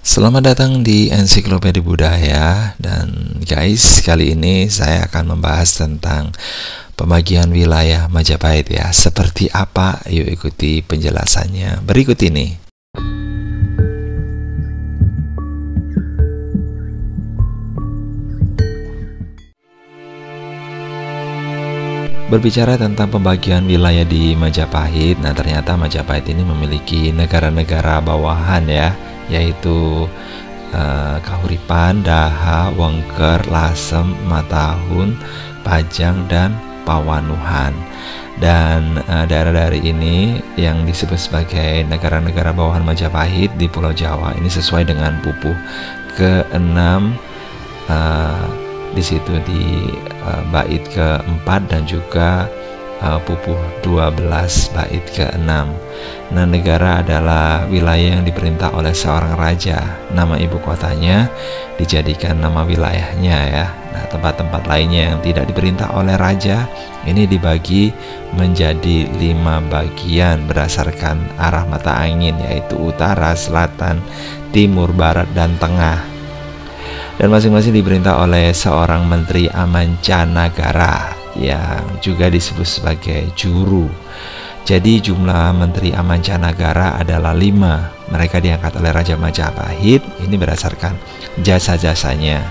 Selamat datang di Ensiklopedia Budaya. Dan guys, kali ini saya akan membahas tentang pembagian wilayah Majapahit ya. Seperti apa? Yuk ikuti penjelasannya berikut ini. Berbicara tentang pembagian wilayah di Majapahit, nah ternyata Majapahit ini memiliki negara-negara bawahan ya, yaitu Kahuripan, Daha, Wengker, Lasem, Matahun, Pajang, dan Pawanuhan. Dan daerah dari ini yang disebut sebagai negara-negara bawahan Majapahit di Pulau Jawa ini sesuai dengan pupuh ke-6 di situ di bait ke-4 dan juga pupuh 12 bait ke-6. Nah, negara adalah wilayah yang diperintah oleh seorang raja. Nama ibu kotanya dijadikan nama wilayahnya ya. Nah, tempat-tempat lainnya yang tidak diperintah oleh raja ini dibagi menjadi 5 bagian berdasarkan arah mata angin, yaitu utara, selatan, timur, barat, dan tengah. Dan masing-masing diperintah oleh seorang menteri amancanagara yang juga disebut sebagai juru. Jadi jumlah menteri amancanagara adalah 5. Mereka diangkat oleh Raja Majapahit ini berdasarkan jasa-jasanya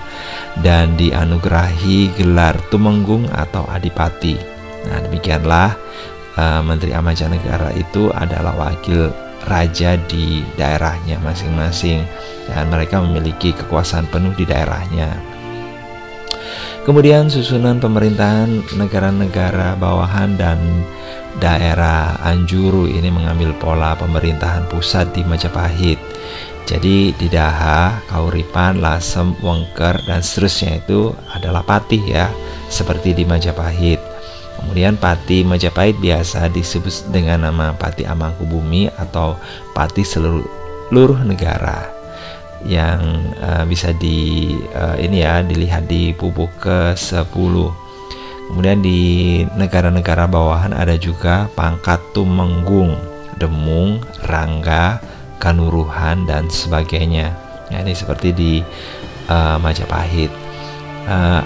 dan dianugerahi gelar Tumenggung atau Adipati. Nah, demikianlah menteri amancanagara itu adalah wakil raja di daerahnya masing-masing dan mereka memiliki kekuasaan penuh di daerahnya. Kemudian susunan pemerintahan negara-negara bawahan dan daerah Anjuru ini mengambil pola pemerintahan pusat di Majapahit. Jadi di Daha, Kahuripan, Lasem, Wengker, dan seterusnya itu adalah patih ya, seperti di Majapahit. Kemudian Pati Majapahit biasa disebut dengan nama Pati Amangkubumi atau Pati seluruh negara yang bisa dilihat di pupuh ke-10. Kemudian di negara-negara bawahan ada juga pangkat Tumenggung, Demung, Rangga, Kanuruhan, dan sebagainya. Ya, ini seperti di Majapahit.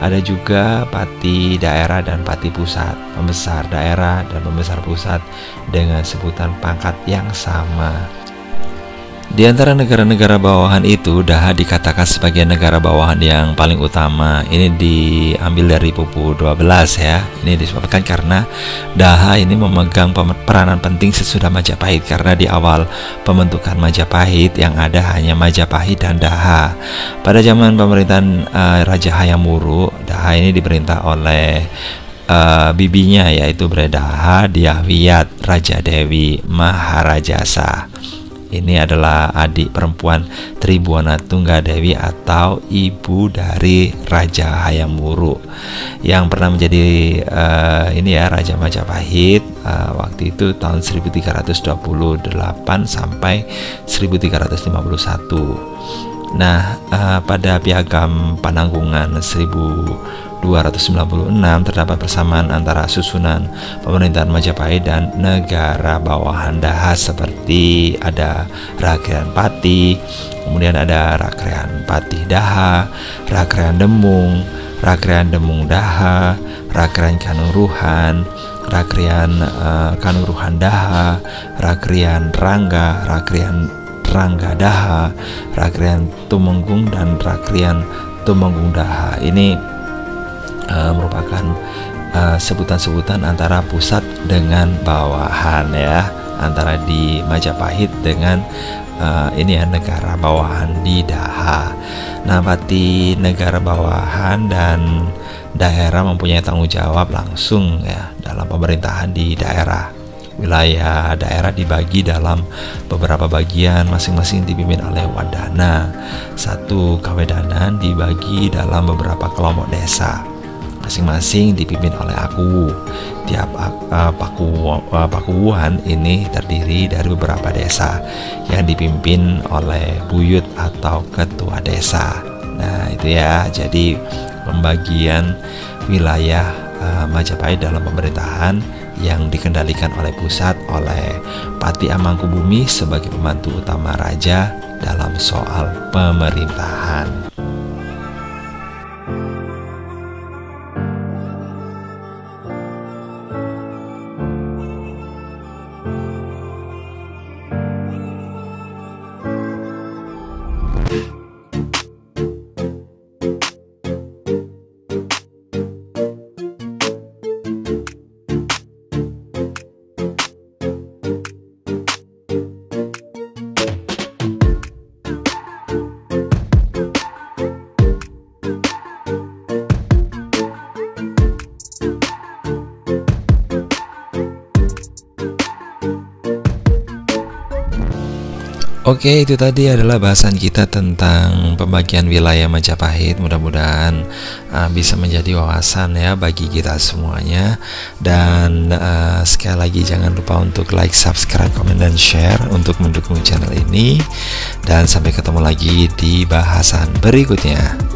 Ada juga pati daerah dan pati pusat, pembesar daerah dan pembesar pusat dengan sebutan pangkat yang sama. Di antara negara-negara bawahan itu, Daha dikatakan sebagai negara bawahan yang paling utama. Ini diambil dari pupuh 12 ya. Ini disebabkan karena Daha ini memegang peranan penting sesudah Majapahit, karena di awal pembentukan Majapahit yang ada hanya Majapahit dan Daha. Pada zaman pemerintahan Raja Hayam Wuruk, Daha ini diperintah oleh bibinya, yaitu Bredaha Dyahwiyat Raja Dewi Maharajasa. Ini adalah adik perempuan Tribuana Tunggadewi atau ibu dari Raja Hayam Wuruk yang pernah menjadi Raja Majapahit waktu itu tahun 1328 sampai 1351. Nah, pada Piagam Pananggungan 1296 terdapat persamaan antara susunan pemerintahan Majapahit dan negara bawahan Daha, seperti ada Rakrean Pati, kemudian ada Rakrean Pati Daha, Rakrean Demung, Rakrean Demung Daha, Rakrean Kanuruhan, Rakrean Kanuruhan Daha, Rakrean Rangga, Rakrean Rangga Daha, Rakrean Tumenggung, dan Rakrean Tumenggung Daha. Ini merupakan sebutan-sebutan antara pusat dengan bawahan ya, antara di Majapahit dengan negara bawahan di Daha. Nah, pati negara bawahan dan daerah mempunyai tanggung jawab langsung ya dalam pemerintahan di daerah. Wilayah daerah dibagi dalam beberapa bagian, masing-masing dipimpin oleh wadana. Satu kawedanan dibagi dalam beberapa kelompok desa, masing-masing dipimpin oleh aku. Tiap pakuwuhan ini terdiri dari beberapa desa yang dipimpin oleh buyut atau ketua desa. Nah, itu ya, jadi pembagian wilayah Majapahit dalam pemerintahan yang dikendalikan oleh pusat oleh Pati Amangkubumi sebagai pembantu utama raja dalam soal pemerintahan. Oke, itu tadi adalah bahasan kita tentang pembagian wilayah Majapahit. Mudah-mudahan bisa menjadi wawasan ya bagi kita semuanya. Dan sekali lagi jangan lupa untuk like, subscribe, komen, dan share untuk mendukung channel ini. Dan sampai ketemu lagi di bahasan berikutnya.